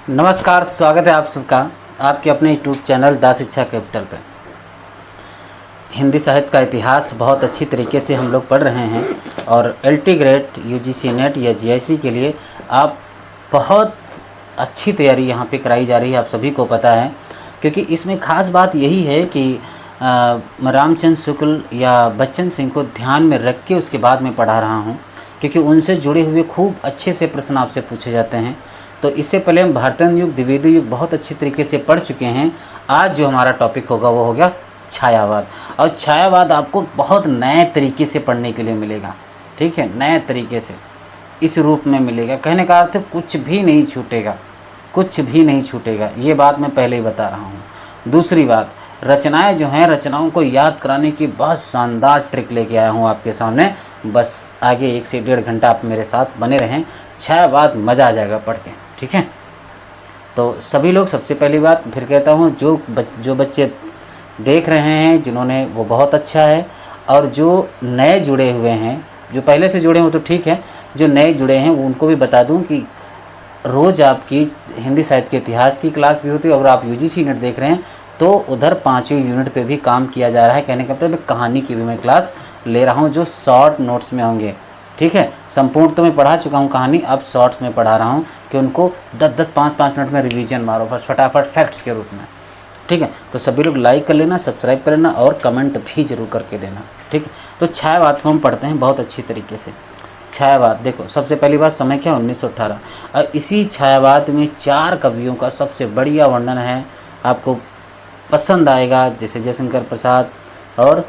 नमस्कार, स्वागत है आप सबका आपके अपने यूट्यूब चैनल द शिक्षा कैपिटल पे। हिंदी साहित्य का इतिहास बहुत अच्छी तरीके से हम लोग पढ़ रहे हैं और एलटी ग्रेड, यूजीसी नेट या जीआईसी के लिए आप बहुत अच्छी तैयारी यहाँ पे कराई जा रही है, आप सभी को पता है। क्योंकि इसमें ख़ास बात यही है कि रामचंद्र शुक्ल या बच्चन सिंह को ध्यान में रख के उसके बाद में पढ़ा रहा हूँ, क्योंकि उनसे जुड़े हुए खूब अच्छे से प्रश्न आपसे पूछे जाते हैं। तो इससे पहले हम भारतीय युग, द्विवेदी युग बहुत अच्छी तरीके से पढ़ चुके हैं। आज जो हमारा टॉपिक होगा वो हो गया छायावाद, और छायावाद आपको बहुत नए तरीके से पढ़ने के लिए मिलेगा। ठीक है, नए तरीके से इस रूप में मिलेगा। कहने का अर्थ कुछ भी नहीं छूटेगा, कुछ भी नहीं छूटेगा, ये बात मैं पहले ही बता रहा हूँ। दूसरी बात, रचनाएं जो हैं, रचनाओं को याद कराने की बहुत शानदार ट्रिक लेके आया हूँ आपके सामने। बस आगे 1 से 1.5 घंटा आप मेरे साथ बने रहें, छायावाद मज़ा आ जाएगा पढ़ के। ठीक है, तो सभी लोग, सबसे पहली बात फिर कहता हूँ, जो बच्चे देख रहे हैं जिन्होंने, वो बहुत अच्छा है। और जो नए जुड़े हुए हैं, जो पहले से जुड़े हैं वो तो ठीक है, जो नए जुड़े हैं उनको भी बता दूं कि रोज़ आपकी हिंदी साहित्य के इतिहास की क्लास भी होती है। अगर आप यूजीसी यूनिट देख रहे हैं तो उधर 5वीं यूनिट पे भी काम किया जा रहा है। कहने का मतलब कहानी की भी मैं क्लास ले रहा हूँ, जो शॉर्ट नोट्स में होंगे। ठीक है, संपूर्ण तो मैं पढ़ा चुका हूँ कहानी, अब शॉर्ट्स में पढ़ा रहा हूँ कि उनको 10-10, 5-5 मिनट में रिवीजन मारो बस फटाफट फैक्ट्स के रूप में। ठीक है, तो सभी लोग लाइक कर लेना, सब्सक्राइब कर लेना और कमेंट भी जरूर करके देना। ठीक है, तो छायावाद को हम पढ़ते हैं बहुत अच्छी तरीके से। छायावाद देखो, सबसे पहली बात समय क्या, 1918। और इसी छायावाद में 4 कवियों का सबसे बढ़िया वर्णन है, आपको पसंद आएगा। जैसे जयशंकर प्रसाद और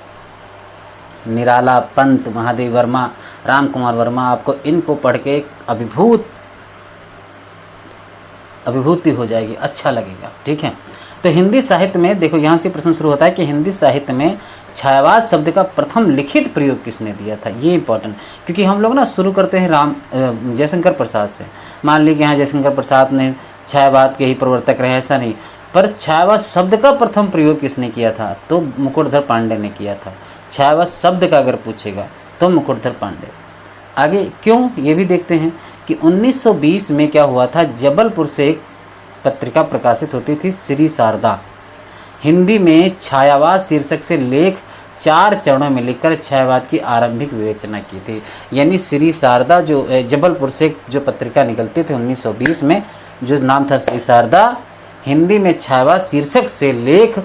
निराला पंत, महादेव वर्मा, राम कुमार वर्मा। आपको इनको पढ़ के अभिभूति हो जाएगी, अच्छा लगेगा। ठीक है, तो हिंदी साहित्य में देखो, यहाँ से प्रश्न शुरू होता है कि हिंदी साहित्य में छायावाद शब्द का प्रथम लिखित प्रयोग किसने दिया था। ये इंपॉर्टेंट, क्योंकि हम लोग ना शुरू करते हैं जयशंकर प्रसाद से। मान लीजिए यहाँ जयशंकर प्रसाद ने छायावाद के ही प्रवर्तक रहे, ऐसा नहीं, पर छायावाद शब्द का प्रथम प्रयोग किसने किया था, तो मुकुटधर पांडे ने किया था। छायावाद शब्द का अगर पूछेगा तो मुकुटधर पांडे। आगे क्यों, ये भी देखते हैं कि 1920 में क्या हुआ था। जबलपुर से एक पत्रिका प्रकाशित होती थी, श्री शारदा। हिंदी में छायावाद शीर्षक से लेख 4 चरणों में लिखकर छायावाद की आरंभिक विवेचना की थी। यानी श्री शारदा, जो जबलपुर से जो पत्रिका निकलती थी 1920 में, जो नाम था श्री शारदा, हिंदी में छायावाद शीर्षक से लेख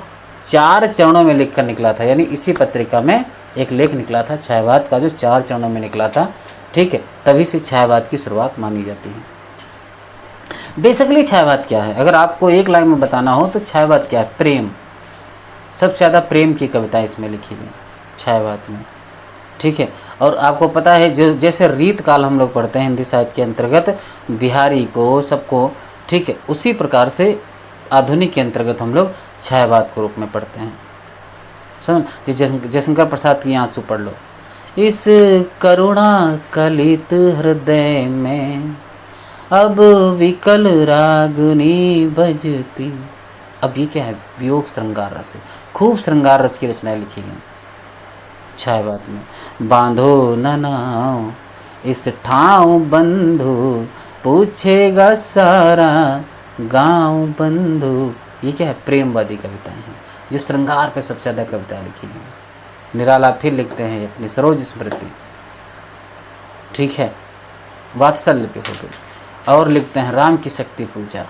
4 चरणों में लिखकर निकला था। यानी इसी पत्रिका में एक लेख निकला था छायावाद का, जो 4 चरणों में निकला था। ठीक है, तभी से छायावाद की शुरुआत मानी जाती है। बेसिकली छायावाद क्या है, अगर आपको एक लाइन में बताना हो तो छायावाद क्या है, प्रेम। सबसे ज़्यादा प्रेम की कविताएं इसमें लिखी गई छायावाद में। ठीक है, और आपको पता है, जो जैसे रीत काल हम लोग पढ़ते हैं हिंदी साहित्य के अंतर्गत, बिहारी को सबको, ठीक है, उसी प्रकार से आधुनिक के अंतर्गत हम लोग छायावाद के रूप में पढ़ते हैं। समझ, जयशंकर प्रसाद की आंसू पढ़ लो। इस करुणा कलित हृदय में अब विकल रागनी बजती। अब ये क्या है, वियोग श्रृंगार रस है। खूब श्रृंगार रस की रचनाएं लिखी गई छायावाद में। बांधो न नाव इस ठाव बंधु, पूछेगा सारा गांव बंधु। ये क्या है, प्रेमवादी कविताएं हैं, जो श्रृंगार पे सबसे ज़्यादा कविताएं लिखी गई। निराला फिर लिखते हैं अपनी सरोज स्मृति। ठीक है, वात्सल्य पे हो गई, और लिखते हैं राम की शक्ति पूजा।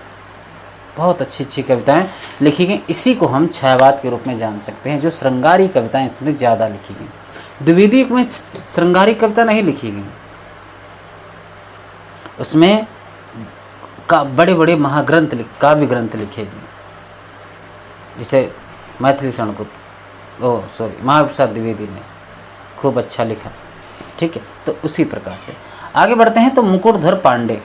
बहुत अच्छी अच्छी कविताएं लिखी गई। इसी को हम छायावाद के रूप में जान सकते हैं, जो श्रृंगारी कविताएं इसमें ज़्यादा लिखी गई। द्विवेदी युग में श्रृंगारी कविता नहीं लिखी गई, उसमें बड़े बड़े महाग्रंथ, काव्य ग्रंथ लिखे गए। जैसे मैथिली शरणगुप्त, महाप्रसाद द्विवेदी ने खूब अच्छा लिखा। ठीक है, तो उसी प्रकार से आगे बढ़ते हैं। तो मुकुटधर पांडे,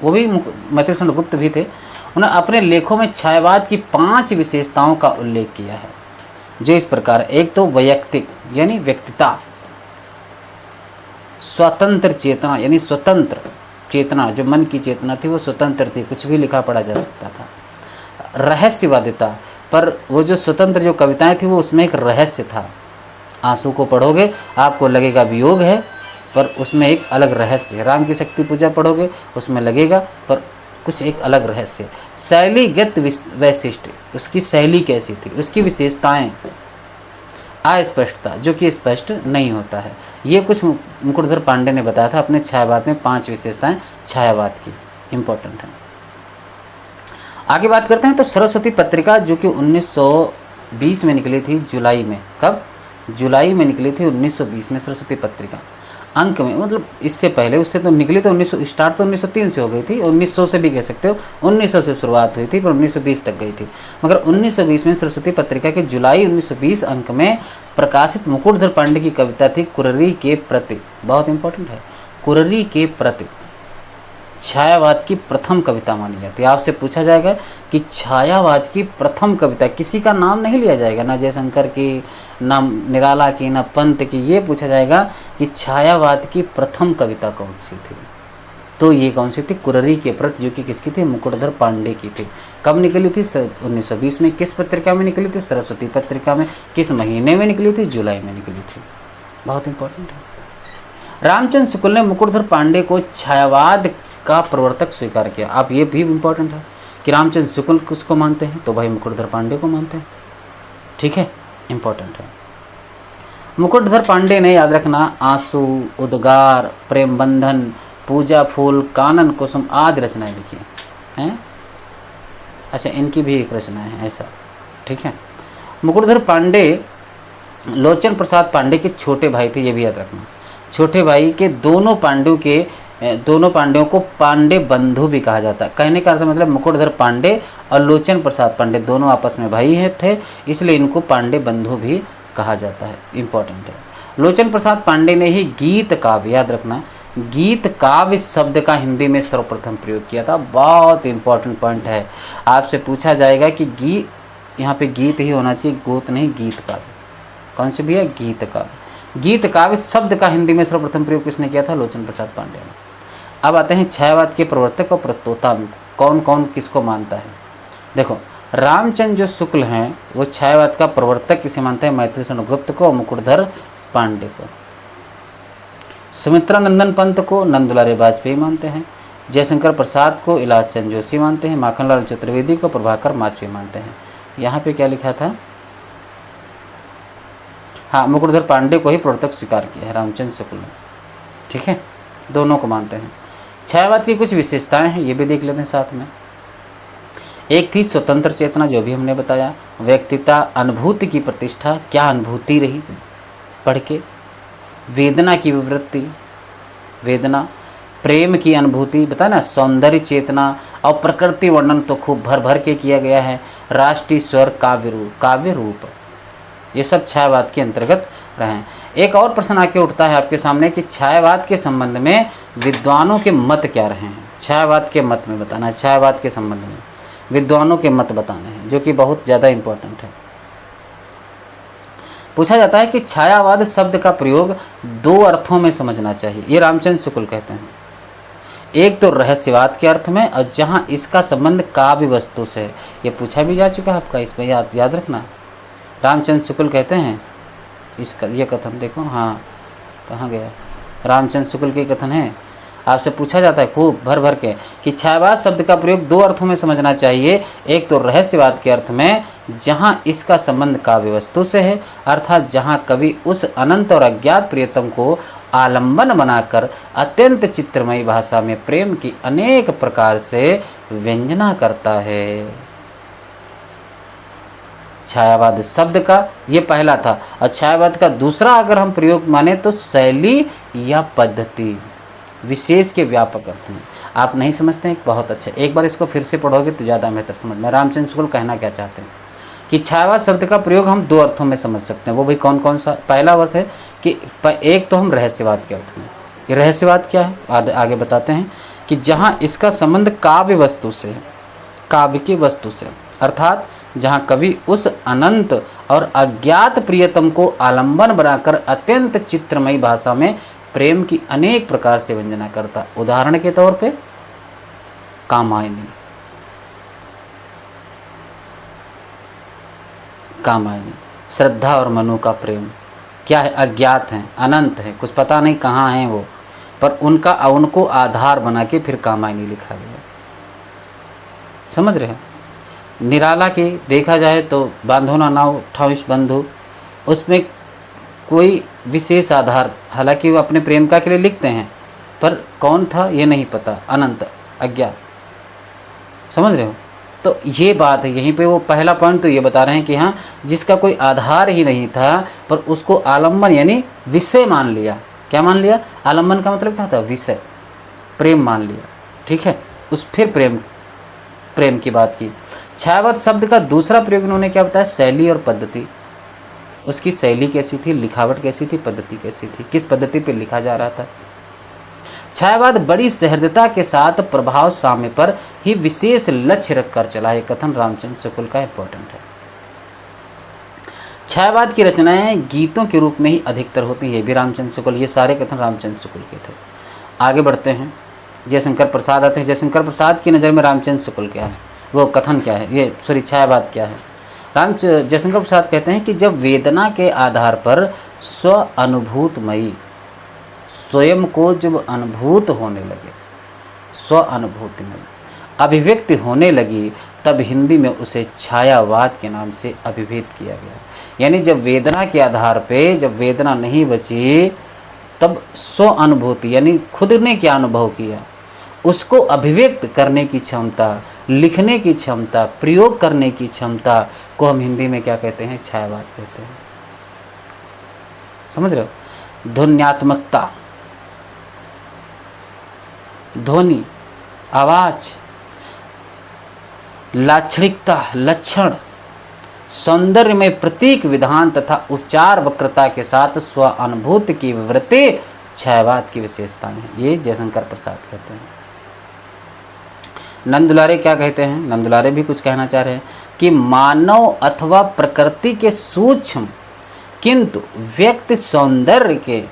वो भी मैथिली शरणगुप्त भी थे। उन्होंने अपने लेखों में छायावाद की 5 विशेषताओं का उल्लेख किया है, जो इस प्रकार। एक तो वैयक्तिक यानी व्यक्तिता, स्वतंत्र चेतना यानी स्वतंत्र चेतना, जो मन की चेतना थी वो स्वतंत्र थी, कुछ भी लिखा पढ़ा जा सकता था। रहस्यवादिता, पर वो जो स्वतंत्र जो कविताएं थी वो उसमें एक रहस्य था। आंसू को पढ़ोगे आपको लगेगा वियोग है, पर उसमें एक अलग रहस्य है। राम की शक्ति पूजा पढ़ोगे उसमें लगेगा पर कुछ एक अलग रहस्य। शैलीगत वैशिष्ट्य, उसकी शैली कैसी थी, उसकी विशेषताएं, अस्पष्टता, जो कि स्पष्ट नहीं होता है। ये कुछ मुकुटधर पांडे ने बताया था अपने छायावाद में 5 विशेषताएं छायावाद की, इंपॉर्टेंट है। आगे बात करते हैं तो सरस्वती पत्रिका जो कि 1920 में निकली थी, जुलाई में। कब? जुलाई में निकली थी 1920 में सरस्वती पत्रिका। अंक में मतलब इससे पहले, उससे तो निकली तो 1900, स्टार्ट तो 1903 से हो गई थी, 1900 से भी कह सकते हो, 1900 से शुरुआत हुई थी पर 1920 तक गई थी। मगर 1920 में सरस्वती पत्रिका के जुलाई 1920 अंक में प्रकाशित मुकुटधर पांडे की कविता थी कुररी के प्रति। बहुत इंपॉर्टेंट है, कुररी के प्रति छायावाद की प्रथम कविता मानी जाती है। आपसे पूछा जाएगा कि छायावाद की प्रथम कविता, किसी का नाम नहीं लिया जाएगा, ना जयशंकर की, ना निराला की, ना पंत की, ये पूछा जाएगा कि छायावाद की प्रथम कविता कौन सी थी। तो ये कौन सी थी? कुररी के प्रति, जो कि किसकी थी? मुकुटधर पांडे की थी। कब निकली थी? 1920 में। किस पत्रिका में निकली थी? सरस्वती पत्रिका में। किस महीने में निकली थी? जुलाई में निकली थी। बहुत इंपॉर्टेंट है। रामचंद्र शुक्ल ने मुकुटधर पांडे को छायावाद का प्रवर्तक स्वीकार किया। आप ये भी इम्पोर्टेंट है कि रामचंद्र शुक्ल किसको मानते हैं? तो भाई मुकुटधर पांडे को मानते हैं। ठीक है, इम्पोर्टेंट है। मुकुटधर पांडे ने, याद रखना, आंसू, उद्गार, प्रेम बंधन, पूजा फूल, कानन कुसुम आदि रचनाएं लिखी हैं। अच्छा, इनकी भी एक रचना है ऐसा। ठीक है। मुकुटधर पांडे लोचन प्रसाद पांडे के छोटे भाई थे, ये भी याद रखना। छोटे भाई के दोनों पांड्यों को पांडे बंधु भी कहा जाता है। कहने का अर्थ मतलब मुकुटधर पांडे और लोचन प्रसाद पांडे दोनों आपस में भाई थे, इसलिए इनको पांडे बंधु भी कहा जाता है। इंपॉर्टेंट है। लोचन प्रसाद पांडे ने ही गीत काव्य, याद रखना, गीत काव्य शब्द का हिंदी में सर्वप्रथम प्रयोग किया था। बहुत इंपॉर्टेंट पॉइंट है। आपसे पूछा जाएगा कि गीत, यहाँ पे गीत ही होना चाहिए, गोत नहीं, गीत काव्य। कौन से भी है? गीत काव्य। गीत काव्य शब्द का हिंदी में सर्वप्रथम प्रयोग किसने किया था? लोचन प्रसाद पांडे ने। अब आते हैं छायावाद के प्रवर्तक और प्रस्तोता में कौन कौन किसको मानता है। देखो, रामचंद्र जो शुक्ल हैं वो छायावाद का प्रवर्तक किसे मानते हैं? मैथिली शरण गुप्त को और मुकुटधर पांडे को। सुमित्रा नंदन पंत को नंदुलारे वाजपेयी मानते हैं। जयशंकर प्रसाद को इलाज चंद जोशी मानते हैं। माखनलाल चतुर्वेदी को प्रभाकर माचुई मानते हैं। यहाँ पे क्या लिखा था? हाँ, मुकुटधर पांडे को ही प्रवर्तक स्वीकार किया है रामचंद्र शुक्ल ने। ठीक है, दोनों को मानते हैं। छायावाद की कुछ विशेषताएं हैं, ये भी देख लेते हैं साथ में। एक थी स्वतंत्र चेतना, जो भी हमने बताया। व्यक्तिता, अनुभूति की प्रतिष्ठा, क्या अनुभूति रही पढ़ के। वेदना की विवृत्ति, वेदना, प्रेम की अनुभूति, बताया ना, सौंदर्य चेतना और प्रकृति वर्णन तो खूब भर भर के किया गया है। राष्ट्रीय स्वर, काव्य रूप, ये सब छायावाद के अंतर्गत रहे। एक और प्रश्न आके उठता है आपके सामने कि छायावाद के संबंध में विद्वानों के मत क्या रहे हैं। छायावाद के मत में बताना है, छायावाद के संबंध में विद्वानों के मत बताने हैं, जो कि बहुत ज़्यादा इम्पोर्टेंट है। पूछा जाता है कि छायावाद शब्द का प्रयोग 2 अर्थों में समझना चाहिए, ये रामचंद्र शुक्ल कहते हैं। एक तो रहस्यवाद के अर्थ में, और जहाँ इसका संबंध काव्य वस्तु से है। ये पूछा भी जा चुका है आपका, इस पर याद रखना। रामचंद्र शुक्ल कहते हैं इसका, ये कथन देखो, हाँ कहाँ गया, रामचंद्र शुक्ल के कथन है। आपसे पूछा जाता है खूब भर भर के कि छायावाद शब्द का प्रयोग 2 अर्थों में समझना चाहिए। एक तो रहस्यवाद के अर्थ में, जहाँ इसका संबंध काव्य वस्तु से है, अर्थात जहाँ कवि उस अनंत और अज्ञात प्रियतम को आलंबन बनाकर अत्यंत चित्रमयी भाषा में प्रेम की अनेक प्रकार से व्यंजना करता है। छायावाद शब्द का ये पहला था। और छायावाद का दूसरा अगर हम प्रयोग माने तो शैली या पद्धति, विशेष के व्यापक अर्थ में। आप नहीं समझते हैं? बहुत अच्छा, एक बार इसको फिर से पढ़ोगे तो ज़्यादा बेहतर समझ में। रामचंद्र शुक्ल कहना क्या चाहते हैं कि छायावाद शब्द का प्रयोग हम 2 अर्थों में समझ सकते हैं। वो भी कौन कौन सा? पहला वर्ष है कि एक तो हम रहस्यवाद के अर्थ में। ये रहस्यवाद क्या है आगे बताते हैं कि जहाँ इसका संबंध काव्य वस्तु से है, काव्य की वस्तु से, अर्थात जहाँ कवि उस अनंत और अज्ञात प्रियतम को आलंबन बनाकर अत्यंत चित्रमयी भाषा में प्रेम की अनेक प्रकार से व्यंजना करता। उदाहरण के तौर पे कामायनी, श्रद्धा और मनु का प्रेम क्या है? अज्ञात हैं, अनंत हैं, कुछ पता नहीं कहाँ हैं वो, पर उनको आधार बना के फिर कामायनी लिखा गया। समझ रहे हैं। निराला की देखा जाए तो बांधो ना नाव ठाउस बंधु, उसमें कोई विशेष आधार, हालांकि वो अपने प्रेमिका के लिए लिखते हैं पर कौन था ये नहीं पता, अनंत अज्ञात। समझ रहे हो। तो ये बात है, यहीं पे वो पहला पॉइंट तो ये बता रहे हैं कि हाँ, जिसका कोई आधार ही नहीं था पर उसको आलम्बन यानी विषय मान लिया। क्या मान लिया? आलम्बन का मतलब क्या होता है? विषय, प्रेम मान लिया। ठीक है, उस फिर प्रेम की बात की। छायावाद शब्द का दूसरा प्रयोग इन्होंने क्या बताया? शैली और पद्धति। उसकी शैली कैसी थी, लिखावट कैसी थी, पद्धति कैसी थी, किस पद्धति पे लिखा जा रहा था। छायावाद बड़ी सहृदयता के साथ प्रभाव साम्य पर ही विशेष लक्ष्य रखकर चला। ये कथन रामचंद्र शुक्ल का इंपॉर्टेंट है। छायावाद की रचनाएं गीतों के रूप में ही अधिकतर होती है, ये भी रामचंद्र शुक्ल, ये सारे कथन रामचंद्र शुक्ल के थे। आगे बढ़ते हैं, जयशंकर प्रसाद आते हैं। जयशंकर प्रसाद की नज़र में रामचंद्र शुक्ल क्या है, वो कथन क्या है, ये सॉरी छायावाद क्या है। जयशंकर प्रसाद कहते हैं कि जब वेदना के आधार पर स्व अनुभूतमयी स्वयं को जब अनुभूत होने लगे, स्व अनुभूति में अभिव्यक्ति होने लगी, तब हिंदी में उसे छायावाद के नाम से अभिहित किया गया। यानी जब वेदना के आधार पे, जब वेदना नहीं बची, तब स्व अनुभूति यानी खुद ने क्या अनुभव किया, उसको अभिव्यक्त करने की क्षमता, लिखने की क्षमता, प्रयोग करने की क्षमता को हम हिंदी में क्या कहते हैं? छायावाद कहते हैं। समझ रहे हो। ध्वन्यात्मकता, ध्वनि, आवाज, लाक्षणिकता, लक्षण, सौंदर्य में प्रतीक विधान तथा उच्चार वक्रता के साथ स्व अनुभूति की विवृत्ति छायावाद की विशेषताएं हैं। ये जयशंकर प्रसाद कहते हैं। नंदुलारे क्या कहते हैं? नंदुलारे भी कुछ कहना चाह रहे हैं कि मानव अथवा प्रकृति के सूक्ष्म किंतु व्यक्त सौंदर्य के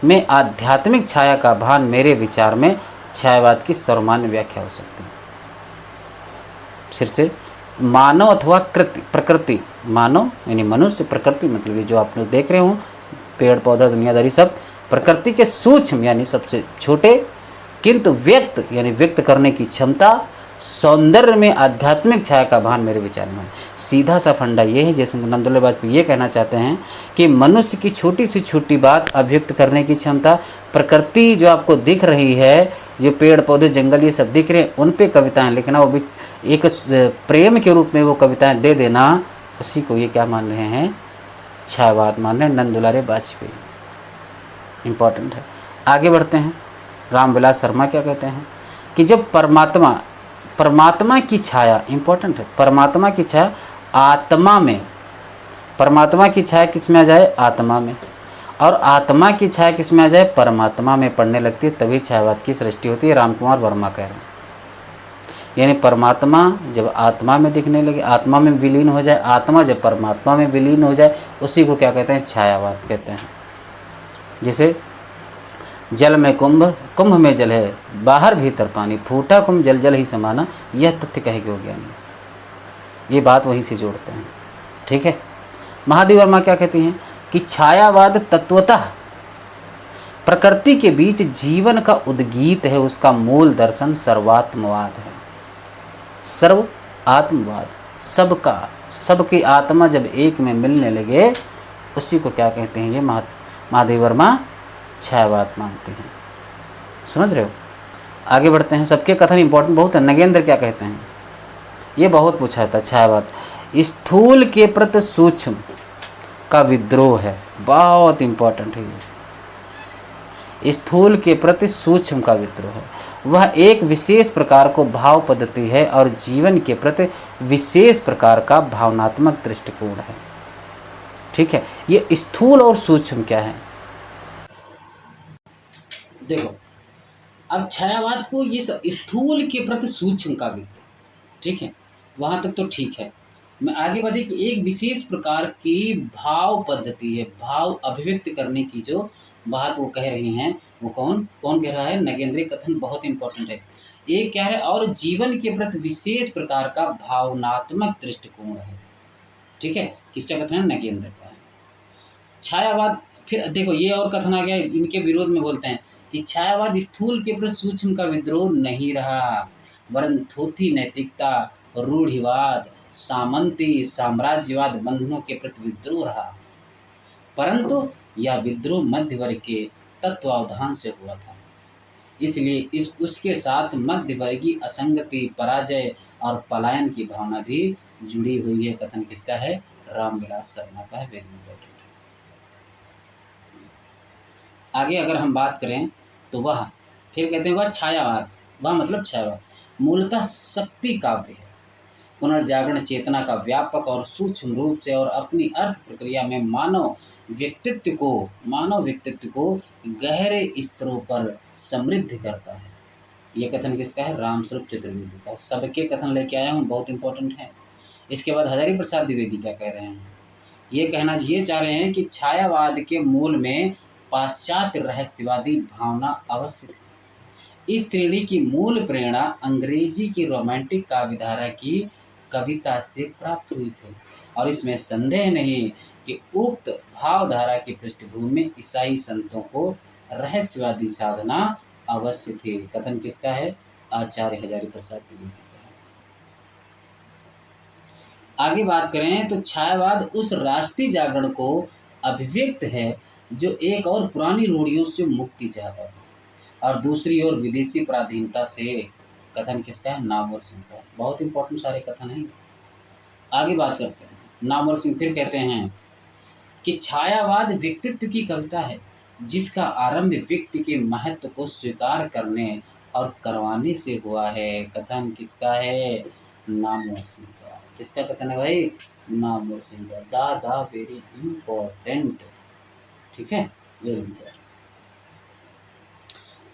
में आध्यात्मिक छाया का भान मेरे विचार में छायावाद की सर्वमान्य व्याख्या हो सकती है। फिर से, मानव अथवा प्रकृति, मानव यानी मनुष्य, प्रकृति मतलब ये जो आप लोग देख रहे हो पेड़ पौधा दुनियादारी सब प्रकृति के सूक्ष्म यानी सबसे छोटे, किंतु व्यक्त यानी व्यक्त करने की क्षमता, सौंदर्य में आध्यात्मिक छाया का भान मेरे विचार में। सीधा सा फंडा ये है, जैसे नंदुलारे वाजपेयी ये कहना चाहते हैं कि मनुष्य की छोटी से छोटी बात अभिव्यक्त करने की क्षमता, प्रकृति जो आपको दिख रही है, जो पेड़ पौधे जंगल ये सब दिख रहे हैं, उन पे कविताएं लिखना, वो भी एक प्रेम के रूप में वो कविताएं दे देना, उसी को ये क्या मान रहे हैं? छायावाद मान रहे हैं नंदुलारे वाजपेयी। इम्पॉर्टेंट है। आगे बढ़ते हैं। रामविलास शर्मा क्या कहते हैं कि जब परमात्मा की छाया, इम्पोर्टेंट है, परमात्मा की छाया आत्मा में, परमात्मा की छाया किस में आ जाए? आत्मा में, और आत्मा की छाया किस में आ जाए? परमात्मा में पड़ने लगती है, तभी छायावाद की सृष्टि होती है। रामकुमार वर्मा कह रहे हैं। यानी परमात्मा जब आत्मा में दिखने लगे, आत्मा में विलीन हो जाए, आत्मा जब परमात्मा में विलीन हो जाए, उसी को क्या कहते हैं? छायावाद कहते हैं। जैसे जल में कुंभ, कुंभ में जल है, बाहर भीतर पानी, फूटा कुंभ जल जल ही समाना, यह तथ्य कहेगा ज्ञानी। ये बात वहीं से जोड़ते हैं। ठीक है। महादेवी वर्मा क्या कहती हैं कि छायावाद तत्वतः प्रकृति के बीच जीवन का उद्गीत है, उसका मूल दर्शन सर्वात्मवाद है। सर्व आत्मवाद, सबका, सबकी आत्मा जब एक में मिलने लगे, उसी को क्या कहते हैं? ये महादेवी वर्मा छायावाद मानते हैं। समझ रहे हो। आगे बढ़ते हैं। सबके कथन इंपॉर्टेंट बहुत है। नगेंद्र क्या कहते हैं? ये बहुत पूछा था। छायावाद स्थूल के प्रति सूक्ष्म का विद्रोह है, बहुत इंपॉर्टेंट है ये। स्थूल के प्रति सूक्ष्म का विद्रोह है, वह एक विशेष प्रकार को भाव पद्धति है और जीवन के प्रति विशेष प्रकार का भावनात्मक दृष्टिकोण है। ठीक है। ये स्थूल और सूक्ष्म क्या है? देखो, अब छायावाद को ये स्थूल के प्रति सूक्ष्म का विद्रोह, ठीक है, वहां तक तो ठीक है। मैं आगे बढ़े कि एक विशेष प्रकार की भाव पद्धति है, भाव अभिव्यक्त करने की जो बात वो कह रही हैं, वो कौन कह रहा है? नगेंद्र। कथन बहुत इंपॉर्टेंट है। ये क्या है? और जीवन के प्रति विशेष प्रकार का भावनात्मक दृष्टिकोण है। ठीक है। किसका कथन है? नगेंद्र का है। छायावाद, फिर देखो ये और कथन आ गया, इनके विरोध में बोलते हैं कि छायावाद स्थूल के प्रति सूक्ष्म का विद्रोह नहीं रहा, वरन थोथी नैतिकता, रूढ़िवाद, सामंती, साम्राज्यवाद बंधनों के प्रति विद्रोह रहा, परंतु यह विद्रोह मध्य वर्ग के तत्वावधान से हुआ था। इसलिए इस उसके साथ मध्य वर्गीय असंगति, पराजय और पलायन की भावना भी जुड़ी हुई है। कथन किसका है? रामविलास शर्मा का है। Very important. आगे अगर हम बात करें तो वह फिर कहते हैं वह छायावाद, वह मतलब छायावाद मूलतः शक्ति काव्य है, पुनर्जागरण चेतना का व्यापक और सूक्ष्म रूप से और अपनी अर्थ प्रक्रिया में मानव व्यक्तित्व को गहरे स्तरों पर समृद्ध करता है। ये कथन किसका है? रामस्वरूप चतुर्वेदी का। सबके कथन लेके आया हूँ, बहुत इंपॉर्टेंट है। इसके बाद हजारी प्रसाद द्विवेदी क्या कह रहे हैं? ये चाह रहे हैं कि छायावाद के मूल में पाश्चात्य रहस्यवादी भावना अवश्य थी। इस श्रेणी की मूल प्रेरणा अंग्रेजी की रोमांटिक काव्यधारा की कविता से प्राप्त हुई थी और इसमें संदेह नहीं कि उक्त भावधारा की पृष्ठभूमि में ईसाई संतों को रहस्यवादी साधना अवश्य थी। कथन किसका है? आचार्य हजारी प्रसाद द्विवेदी का है। आगे बात करें तो छायावाद उस राष्ट्रीय जागरण को अभिव्यक्त है जो एक और पुरानी रूढ़ियों से मुक्ति चाहता था और दूसरी ओर विदेशी पराधीनता से। कथन किसका है? नामवर सिंह का। बहुत इंपॉर्टेंट सारे कथन हैं। आगे बात करते हैं। नामवर सिंह फिर कहते हैं कि छायावाद व्यक्तित्व की कविता है जिसका आरंभ व्यक्ति के महत्व को स्वीकार करने और करवाने से हुआ है। कथन किसका है? नामवर सिंह का। किसका कथन है भाई? नामवर सिंह का। दादा वेरी इंपॉर्टेंट। ठीक है, वेरी इंपॉर्टेंट।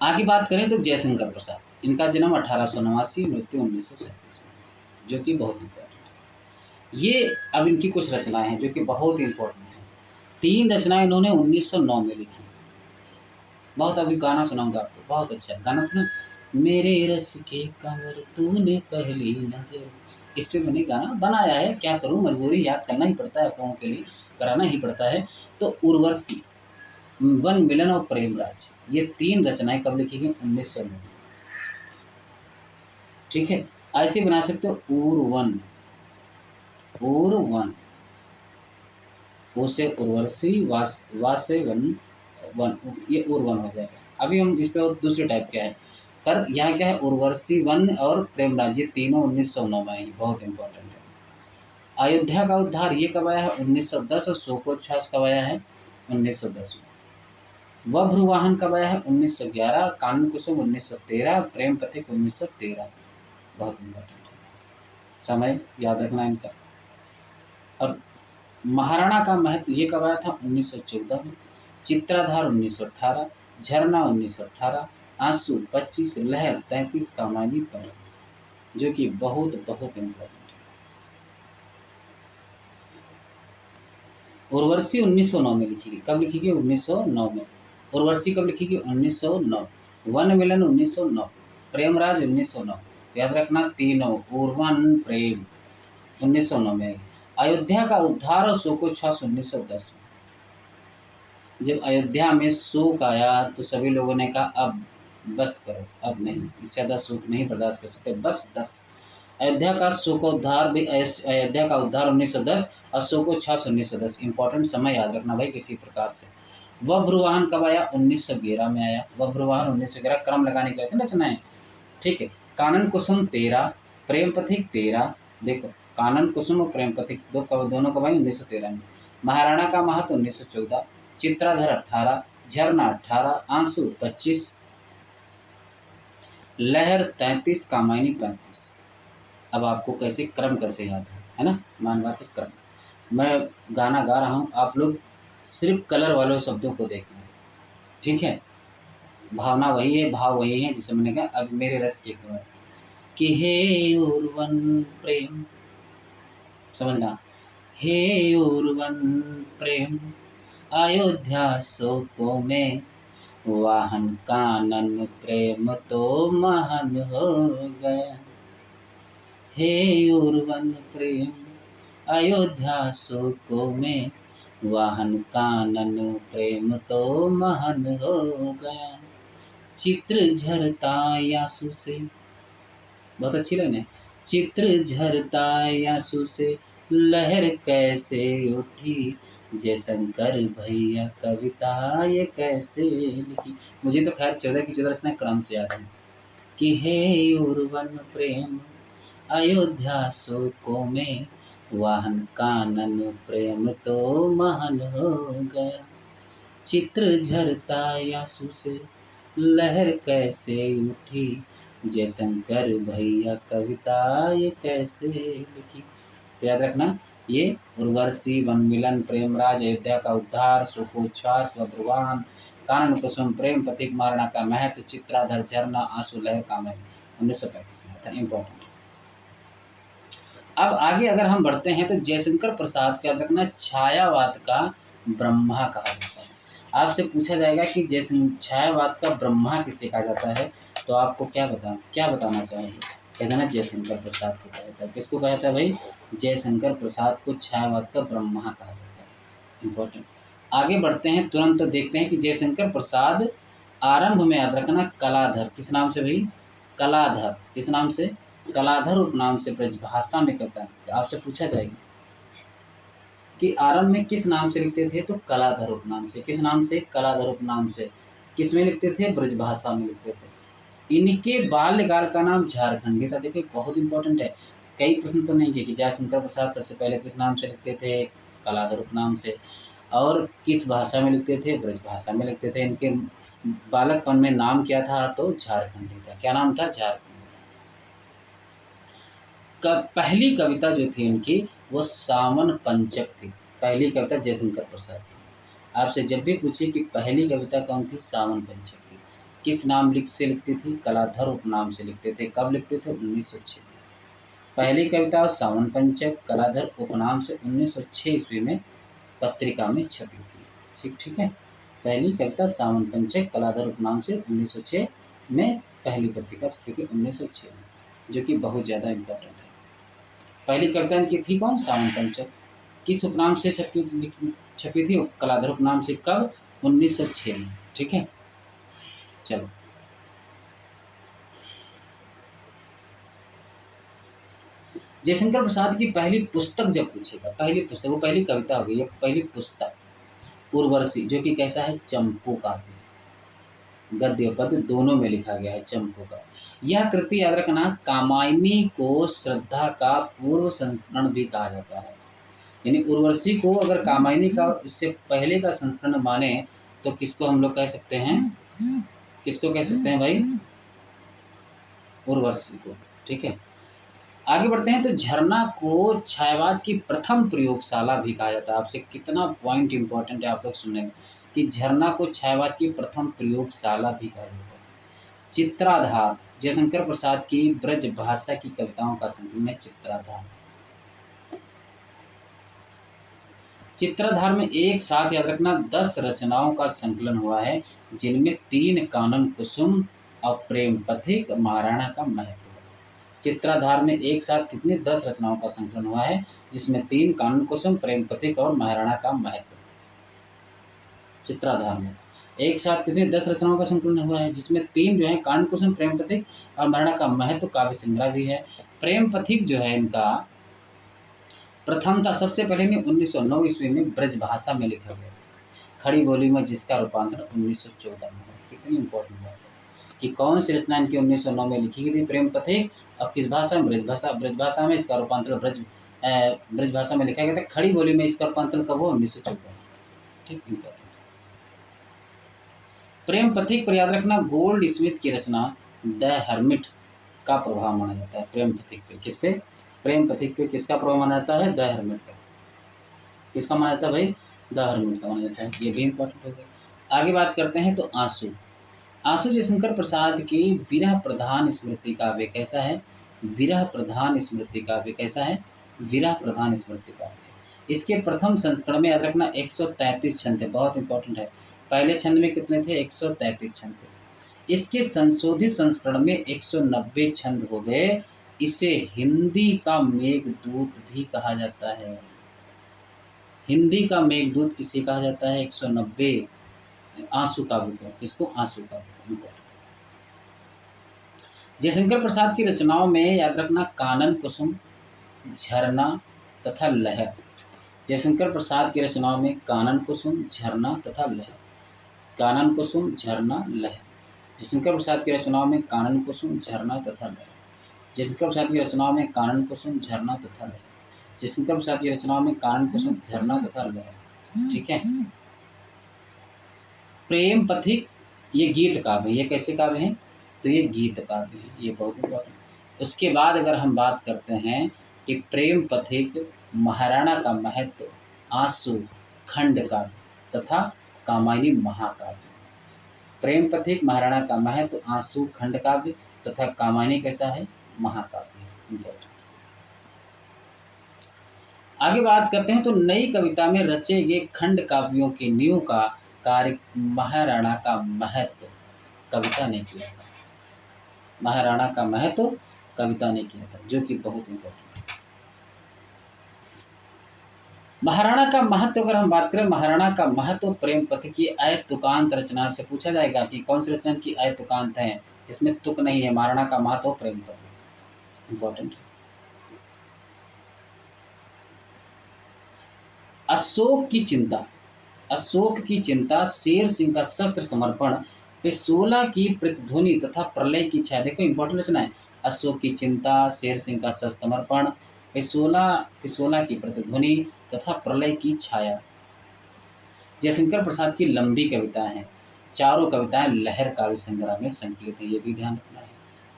आगे बात करें तो जयशंकर प्रसाद, इनका जन्म 1889, मृत्यु 1937 में, जो कि बहुत इंपॉर्टेंट है। ये अब इनकी कुछ रचनाएं हैं जो कि बहुत इंपॉर्टेंट है। 3 रचनाएं इन्होंने 1909 में लिखी। बहुत अभी गाना सुनाऊंगा आपको, बहुत अच्छा गाना सुना। मेरे रस के कमर तूने पहली नजर, इस पे मैंने गाना बनाया है। क्या करूं, मजबूरी, याद करना ही पड़ता है, लोगों के लिए कराना ही पड़ता है। तो उर्वशी, वन मिलन और प्रेमराज, ये 3 रचनाएं कब लिखी गई? 1909 में। ठीक है, ऐसे बना सकते हो उर्वन, उसे उर्वशी, वास से वन, ये उर्वन हो जाएगा। अभी हम इस पे और दूसरे टाइप क्या है, पर यहाँ क्या है? उर्वशी, वन और प्रेमराज, ये तीनों 1909 में आई। बहुत इंपॉर्टेंट है। अयोध्या का उद्धार ये कब आया है? 1910। और शोकोच्छ्वास कब आया है? 1910 में। वभ्रुवाहन कब आया है? 1911। कानन कुसुम 1913। प्रेम पथिक 1913। बहुत इंपॉर्टेंट है, समय याद रखना इनका। और महाराणा का महत्व ये कब आया था? 1914 में। चित्राधार 1918। झरना 1918। आंसू 25। लहर 33। कामायनी 35, जो कि बहुत बहुत इंपॉर्टेंट है। उर्वशी 1909 में लिखी गई। कब लिखी गई? 1909 में। उर्वशी कब लिखी गई? 1909। वन मिलन 1909। प्रेमराज 1909। याद रखना तीनों, उर्वन, प्रेम 1909 में। अयोध्या का उद्धार और शोकोच्छ्वास 1910 में। जब अयोध्या में शोक आया तो सभी लोगों ने कहा अब बस करो, अब नहीं, इससे ज़्यादा शोक नहीं बर्दाश्त कर सकते, बस। अयोध्या का शोकोद्धार भी, अयोध्या का उद्धार 1910 और शोकोच्छ्वास 1910। इंपॉर्टेंट समय याद रखना भाई किसी प्रकार से। वभ्रुवाहन कब आया? 1911 में आया। वभ्रुवाहन 1911, क्रम लगाने के लिए रचनाएं। ठीक है। कानन कुसुम 13। प्रेम पथिक 13। देखो, कानन कुसुम और प्रेम पथिक दोनों कब आई? 1913 में। महाराणा का महत्व 1914। चित्राधर 18। झरना 18। आंसू 25। लहर 33। कामायनी 35। अब आपको कैसे क्रम कैसे याद है ना? मानवाती क्रम। मैं गाना गा रहा हूँ, आप लोग सिर्फ कलर वाले शब्दों को देखना। ठीक है, भावना वही है, भाव वही है, जिसे मैंने कहा अब मेरे रस के कमर कि हे उर्वन प्रेम, समझना, हे उर्वन प्रेम अयोध्या शोकों में, वाहन कानन प्रेम तो महन हो गया। हे उर्वन प्रेम अयोध्या शोकों में, वाहन कानन प्रेम तो महन हो गया। चित्र झरता आंसू से, बहुत अच्छी लाइन है। चित्र झरता आंसू से लहर कैसे उठी, जयशंकर भैया कविता ये कैसे लिखी। मुझे तो खैर 14 की 14 रचना क्रम से याद है कि हे उर्वन प्रेम अयोध्या शोकों में, वाहन कानन प्रेम तो महन हो गया। चित्र झरता आंसू से लहर कैसे उठी, जयशंकर भैया कविता ये कैसे लिखी। तो याद रखना ये उर्वशी, वनमिलन, प्रेमराज, अयोध्या का उद्धार, सुखोच्छ्वास व ब्रुवान, कानन कुसुम, प्रेम प्रतीक, महाराणा का महत्व, चित्राधर, झरना, आंसू लहर का महत्व 1935 में था। इंपॉर्टेंट। अब आगे अगर हम बढ़ते हैं तो जयशंकर प्रसाद का रखना छायावाद का ब्रह्मा कहा जाता है। आपसे पूछा जाएगा कि छायावाद का ब्रह्मा किसे कहा जाता है, तो आपको क्या बताना चाहेंगे? कह देना जयशंकर प्रसाद को कहा जाता है। किसको कहा जाता है भाई? जयशंकर प्रसाद को छायावाद का ब्रह्मा कहा जाता है। इंपॉर्टेंट। आगे बढ़ते हैं, तुरंत देखते हैं कि जयशंकर प्रसाद आरंभ में याद रखना कलाधर, किस नाम से भाई? कलाधर, किस नाम से? कलाधर उपनाम से ब्रजभाषा में करता है। आपसे पूछा जाएगा कि आरंभ में किस नाम से लिखते थे, तो कलाधर उपनाम से। किस नाम से? कलाधर उपनाम से। किस में लिखते थे? ब्रजभाषा में लिखते थे। इनके बाल्यकाल का नाम झारखंडी था। देखिए बहुत इंपॉर्टेंट है, कई प्रश्न तो नहीं है कि जयशंकर प्रसाद सबसे पहले किस नाम से लिखते थे? कलाधर उपनाम से। और किस भाषा में लिखते थे? ब्रजभाषा में लिखते थे। इनके बालकपन में नाम क्या था? तो झारखंडी था। क्या नाम था? झारखंडी। पहली कविता जो थी इनकी वो सावन पंचक थी। पहली कविता जयशंकर प्रसाद की। आपसे जब भी पूछे कि पहली कविता कौन थी? सावन पंचक थी। किस नाम से लिखती थी? कलाधर उपनाम से लिखते थे। कब लिखते थे? 1906। पहली कविता सावन पंचक कलाधर उपनाम से 1906 ईस्वी में पत्रिका में छपी थी। ठीक है। पहली कविता सावन पंचक कलाधर उपनाम से 1906 में पहली पत्रिका छपी थी 1906 में, जो कि बहुत ज़्यादा इम्पोर्टेंट है। पहली कविता इनकी थी कौन? सावन पंचक। किस उपनाम से छपी थी? कलाधर उपनाम से। कब? 1906 में। ठीक है। चलो जयशंकर प्रसाद की पहली पुस्तक जब पूछेगा, पहली पुस्तक, वो पहली कविता हो गई, ये पहली पुस्तक उर्वशी, जो कि कैसा है? चंपू काव्य, गद्य पद्य दोनों में लिखा गया है। चंपू का यह कृति याद रखना कामायनी को श्रद्धा का पूर्व संस्करण भी कहा जाता है। यानी उर्वशी को अगर कामायनी का इससे पहले का संस्करण माने तो किसको हम लोग कह सकते हैं? किसको कह सकते हैं भाई? उर्वशी को। ठीक है। आगे बढ़ते हैं तो झरना को छायावाद की प्रथम प्रयोगशाला भी कहा जाता है। आपसे कितना पॉइंट इंपॉर्टेंट है आप लोग सुनेंगे कि झरना को छायावाद की प्रथम प्रयोगशाला भी कहा जाता है। चित्राधार जयशंकर प्रसाद की ब्रज भाषा की कविताओं का संकलन है चित्राधार। चित्राधार में एक साथ याद रखना 10 रचनाओं का संकलन हुआ है, जिनमें 3 कानन कुसुम और प्रेम पथिक, महाराणा का महत्व। चित्राधार में एक साथ कितनी 10 रचनाओं का संकलन हुआ है, जिसमें 3 कानन कुसुम, प्रेम पथिक और महाराणा का महत्व। चित्राधार में एक साथ कितनी 10 रचनाओं का संकलन हुआ है, जिसमें 3 जो है कानन कुसुम, प्रेम पथिक और महाराणा का महत्व काव्य संग्रह भी है। प्रेम पथिक जो है इनका प्रथम था, सबसे पहले ने 1909 ईस्वी में ब्रजभाषा में लिखा गया, खड़ी बोली में, जिसका रूपांतरण 1914 में है। कितनी इंपॉर्टेंट बात है कि कौन सी रचना इनकी 1909 में लिखी गई थी? प्रेम पथिक। और किस भाषा में? ब्रजभाषा। ब्रजभाषा में इसका रूपांतरण ब्रजभाषा में लिखा गया था। खड़ी बोली में इसका रूपांतरण कब हुआ? 1914। ठीक, इंपॉर्टेंट। प्रेम पथिक पर याद रखना गोल्ड स्मिथ की रचना द हर्मिट का प्रभाव माना जाता है। प्रेम पथिक पे किस पे? प्रेम पथिक पे किसका प्रभाव माना जाता है? द हर्मिट का। किसका माना जाता है भाई? द हर्मिट का माना जाता है। ये भी इंपॉर्टेंट हो गया। आगे बात करते हैं तो आंसू। आंसू जयशंकर प्रसाद की विरह प्रधान स्मृति काव्य कैसा है? विरह प्रधान स्मृति काव्य कैसा है? विरह प्रधान स्मृति काव्य। इसके प्रथम संस्करण में याद रखना 133 छंद थे। बहुत इंपॉर्टेंट है। पहले छंद में कितने थे? 133 छंद थे। इसके संशोधित संस्करण में 190 छंद हो गए। इसे हिंदी का मेघदूत भी कहा जाता है। हिंदी का मेघदूत किसे कहा जाता है? 190 आंसू काव्य को। इसको आंसू काव्य। जयशंकर प्रसाद की रचनाओं में याद रखना कानन कुसुम, झरना तथा लहर। जयशंकर प्रसाद की रचनाओं में कानन कुसुम, झरना तथा लहर। कानन कुसुम, झरना, लहर। जयशंकर प्रसाद की रचनाओं में कानन कुसुम, झरना तथा लहर। जयशंकर प्रसाद की रचनाओं में कानन कुसुम, झरना तथा लहर। जयशंकर प्रसाद की रचनाओं में कानन कुसुम, झरना तथा लहर। ठीक है। प्रेम पथिक, ये गीत काव्य, ये कैसे काव्य हैं? तो ये गीत काव्य है, ये बहुत इंपॉर्टेंट। उसके बाद अगर हम बात करते हैं कि प्रेम पथिक, महाराणा का महत्व, आंसू, खंड काव्य तथा कामायनी महाकाव्य। प्रेम पथिक, महाराणा का महत्व, आंसू, खंड काव्य तथा कामायनी कैसा है? महाकाव्य। इंपॉर्टेंट। आगे बात करते हैं तो नई कविता में रचे गए खंड काव्यों के नींव का कार्य महाराणा का महत्व कविता ने किया था। महाराणा का महत्व कविता ने किया था, जो कि बहुत इंपॉर्टेंट है। महाराणा का महत्व अगर हम बात करें, महाराणा का महत्व प्रेम पथिक की आय तुकांत रचना से पूछा जाएगा कि कौन सी रचना की आय तुकांत है जिसमें तुक नहीं है। महाराणा का महत्व प्रेम पथिक इंपॉर्टेंट है। अशोक की चिंता, अशोक की चिंता, शेर सिंह का शस्त्र समर्पण, पिसोला की प्रतिध्वनि तथा प्रलय की छाया। देखो इंपॉर्टेंट रचना है। अशोक की चिंता, शेर सिंह का शस्त्र समर्पण, पिसोला की प्रतिध्वनि तथा प्रलय की छाया। जयशंकर प्रसाद की लंबी कविताएं हैं। चारों कविताएं लहर काव्य संग्रह में संकलित है, ये भी ध्यान रखना है।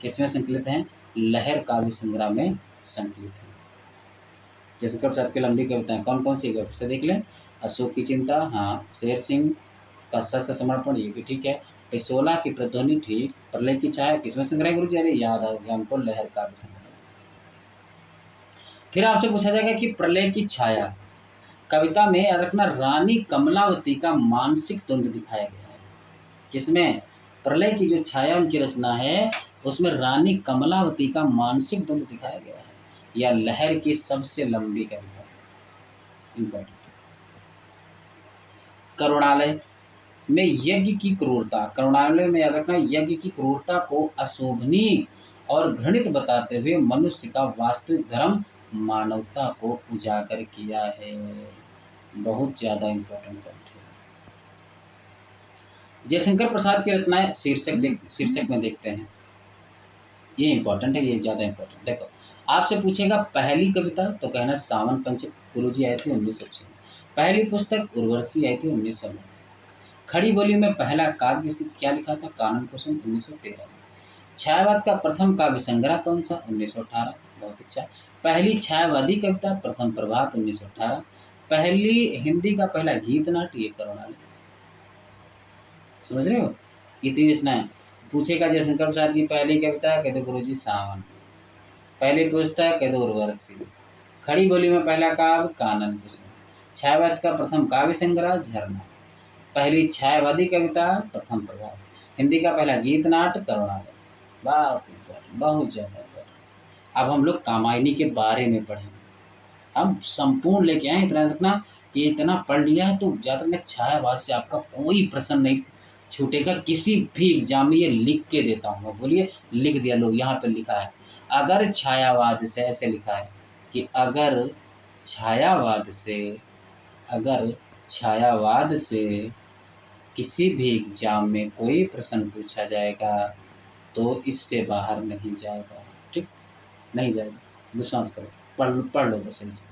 किसमें संकलित हैं? लहर काव्य संग्रह में संकलित है। जयशंकर प्रसाद की लंबी कविताएं कौन कौन सी है से देख लें। अशोक की चिंता, हाँ। शेर सिंह का शस्त्र समर्पण, ये भी ठीक है। पिसोला की प्रतिध्वनि, ठीक। प्रलय की छाया किसमें संग्रह गुरु जी? अरे याद आ गया हमको, लहर काव्य संग्रह। फिर आपसे पूछा जाएगा कि प्रलय की छाया कविता में याद रखना रानी कमलावती का मानसिक द्वंद्व दिखाया गया है। किसमें? प्रलय की जो छाया उनकी रचना है उसमें रानी कमलावती का मानसिक द्वंद्व दिखाया गया है। या लहर की सबसे लंबी कविता इंपॉर्टेंट। करुणालय में यज्ञ की क्रूरता, करुणालय में याद रखना यज्ञ की क्रूरता को अशोभनीय और घृणित बताते हुए मनुष्य का वास्तविक धर्म मानवता को उजागर किया है। बहुत ज्यादा इंपॉर्टेंट पॉइंट है। जयशंकर प्रसाद की रचनाएं शीर्षक में देखते हैं। ये इंपॉर्टेंट है, ये ज्यादा इंपॉर्टेंट। देखो आपसे पूछेगा पहली कविता तो कहना सावन पंच गुरुजी आए थे 1906। पहली पुस्तक उर्वशी आई थी 1909। खड़ी बोली में पहला काव्य क्या लिखा था? कानन कुसुम 1913 में। छायावाद का प्रथम काव्य संग्रह कौन सा? 1918। बहुत अच्छा। पहली छायावादी कविता प्रथम प्रभात 1918। पहली हिंदी का पहला गीत नाट्य ये करुणालय। समझ रहे हो? इतनी रचनाएं पूछेगा। जयशंकर प्रसाद की पहली कविता कह दो गुरुजी सावन। पहली पुस्तक कह दो उर्वशी। खड़ी बोली में पहला काव्य कानन कुसुम। छायावाद का प्रथम काव्य संग्रह झरना। पहली छायावादी कविता प्रथम प्रभात। हिंदी का पहला गीत नाट्य करुणालय। बहुत ज्यादा। अब हम लोग कामायनी के बारे में पढ़ेंगे। हम संपूर्ण लेके आए, इतना रखना। ये इतना पढ़ लिया है तो याद रखना छायावाद से आपका कोई प्रश्न नहीं छूटेगा। किसी भी एग्जाम में ये लिख के देता हूँ मैं। बोलिए, लिख दिया। लोग यहाँ पे लिखा है अगर छायावाद से, ऐसे लिखा है कि अगर छायावाद से किसी भी एग्जाम में कोई प्रश्न पूछा जाएगा तो इससे बाहर नहीं जाएगा। ठीक, नहीं जाएगा, विश्वास करो। पढ़ लो बस इसे।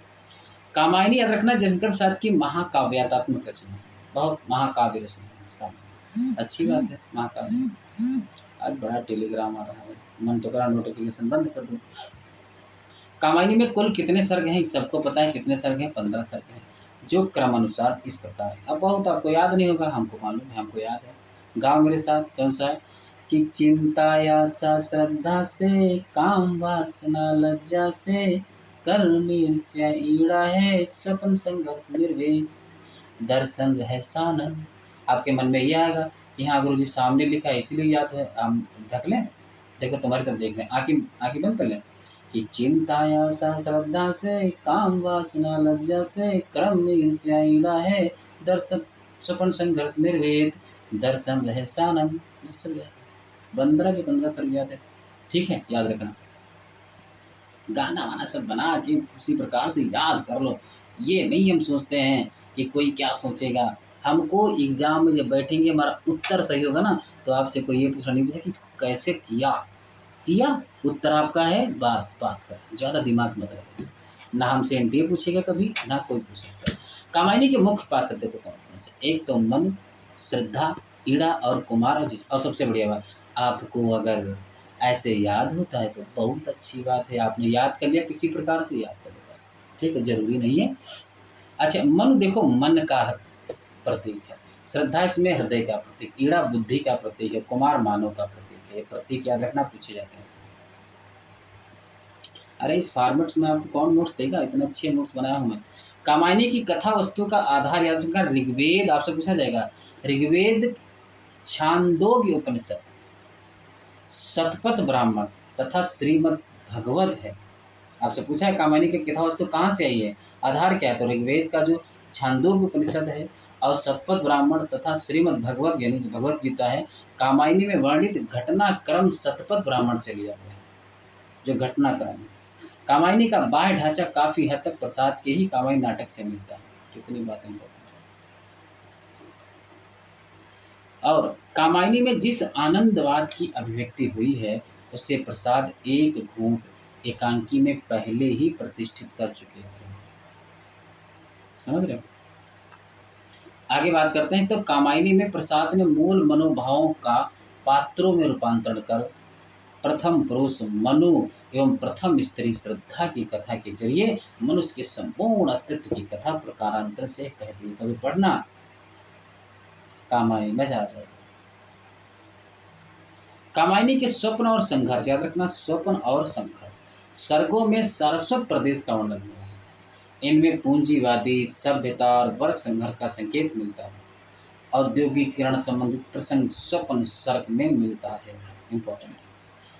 कामायनी याद रखना जयशंकर प्रसाद की महाकाव्यात्मक रचना, बहुत महाकाव्य रचना। अच्छी बात है महाकाव्य। आज बड़ा टेलीग्राम आ रहा है, मन तो करा नोटिफिकेशन बंद कर दो। कामायनी में कुल कितने सर्ग हैं? सबको पता है कितने सर्ग हैं? 15 सर्ग हैं, जो क्रम अनुसार इस प्रकार है। अब बहुत आपको याद नहीं होगा, हमको मालूम है, हमको याद है। गाँव मेरे साथ कौन सा है कि चिंता आशा श्रद्धा से, काम वासना लज्जा से, कर्म ईर्ष्या ईड़ा है, स्वप्न संघर्ष निर्वेद, दर्शन है सानंद। आपके मन में ये आएगा कि हाँ गुरुजी सामने लिखा है इसलिए याद है। हम ढक लें, देखो तुम्हारी तरफ देख लें, आँखें बंद कर लें कि चिंता आशा श्रद्धा से, काम वासना लज्जा से, कर्म ईर्ष्या ईड़ा है, दर्शन स्वप्न संघर्ष निर्वेद, दर्शन रहे सानंद। 15 के 15 सर्ग याद है। ठीक है, याद रखना। गाना वाना सब बना के उसी प्रकार से याद कर लो। ये नहीं हम सोचते हैं कि कोई क्या सोचेगा। हमको एग्जाम में जब बैठेंगे हमारा उत्तर सही होगा ना, तो आपसे कोई ये पूछना नहीं पूछे कि कैसे किया। किया, उत्तर आपका है, बस बात कर, ज़्यादा दिमाग मत रखो। ना हमसे एनटीए पूछेगा कभी, ना कोई पूछ सकता है। कामायनी के मुख्य पात्र देखो कौन कौन से। एक तो मनु, श्रद्धा, इड़ा और कुमार और जिस। और सबसे बढ़िया बात, आपको अगर ऐसे याद होता है तो बहुत अच्छी बात है। आपने याद कर लिया, किसी प्रकार से याद कर लिया बस, ठीक है, जरूरी नहीं है। अच्छा, मनु देखो मन का प्रतीक है, श्रद्धा इसमें हृदय का प्रतीक, इड़ा बुद्धि का प्रतीक है, कुमार मानव का प्रतीक है। ये प्रतीक याद रखना, पूछे जाते हैं। अरे इस फॉर्मेट में आपको कौन नोट्स देगा, इतने अच्छे नोट्स बनाया हूं मैं। कामायनी की कथा वस्तु का आधार याद रखना, ऋग्वेद आपसे पूछा जाएगा। ऋग्वेद, छांदोग्य उपनिषद, शतपथ ब्राह्मण तथा श्रीमद् भगवत है। आपसे पूछा है कामायनी की कथा वस्तु कहाँ से आई है, आधार क्या है, तो ऋग्वेद का जो छांदोग्य उपनिषद है और शतपथ ब्राह्मण तथा श्रीमद् भगवत यानी भगवत गीता है। कामायनी में वर्णित घटनाक्रम शतपथ ब्राह्मण से लिया गया है, जो घटनाक्रम है। कामायनी का बाह्य ढांचा काफी हद तक प्रसाद के ही कामायनी नाटक से मिलता है। कितनी बात इंपॉर्टेंट है। और कामायनी में जिस आनंदवाद की अभिव्यक्ति हुई है, उसे प्रसाद एक घूंट एकांकी में पहले ही प्रतिष्ठित कर चुके हैं। समझ रहे हो। आगे बात करते हैं। तो कामायनी में प्रसाद ने मूल मनोभावों का पात्रों में रूपांतरण कर प्रथम पुरुष मनु एवं प्रथम स्त्री श्रद्धा की कथा के जरिए मनुष्य के संपूर्ण अस्तित्व की कथा प्रकारांतर से कह दी। कभी पढ़ना, कामायनी, मजा आ जाएगा। कामायनी के स्वप्न और संघर्ष याद रखना, स्वप्न और संघर्ष। सर्गों में सारस्वत प्रदेश का वर्णन हुआ है। इनमें पूंजीवादी सभ्यता और वर्ग संघर्ष का संकेत मिलता है। औद्योगिकीकरण संबंधित प्रसंग स्वप्न सर्ग में मिलता है। इंपॉर्टेंट है।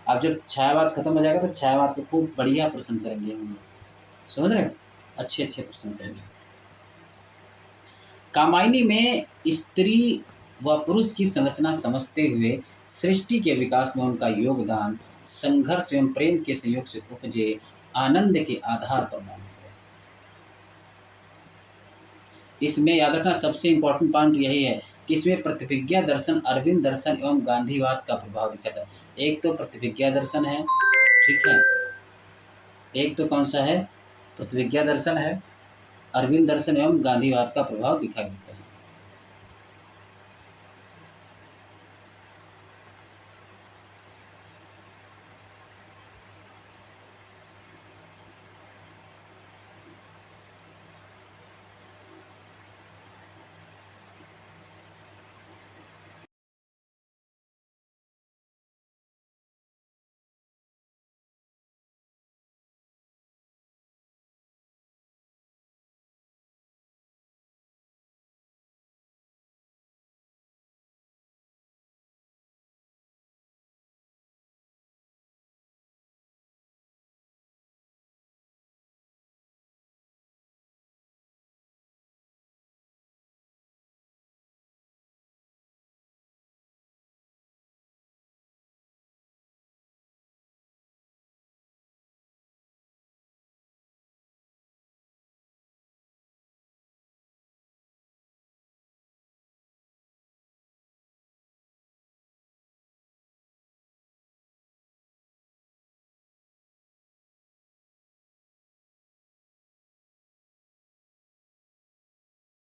अब जब छायावाद खत्म हो जाएगा तो छायावाद पे खूब बढ़िया प्रश्न करेंगे हम लोग, समझ रहे हो, अच्छे अच्छे प्रश्न करेंगे। कामायनी में स्त्री व पुरुष की संरचना समझते हुए सृष्टि के विकास में उनका योगदान संघर्ष एवं प्रेम के संयोग से उपजे आनंद के आधार पर माना गया। इसमें याद रखना सबसे इंपॉर्टेंट पॉइंट यही है कि इसमें प्रतिभिज्ञा दर्शन, अरविंद दर्शन एवं गांधीवाद का प्रभाव दिखा था। एक तो प्रतिभिज्ञा दर्शन है, ठीक है, एक तो कौन सा है, प्रतिविज्ञा दर्शन है, अरविंद दर्शन एवं गांधीवाद का प्रभाव दिखाई देता है।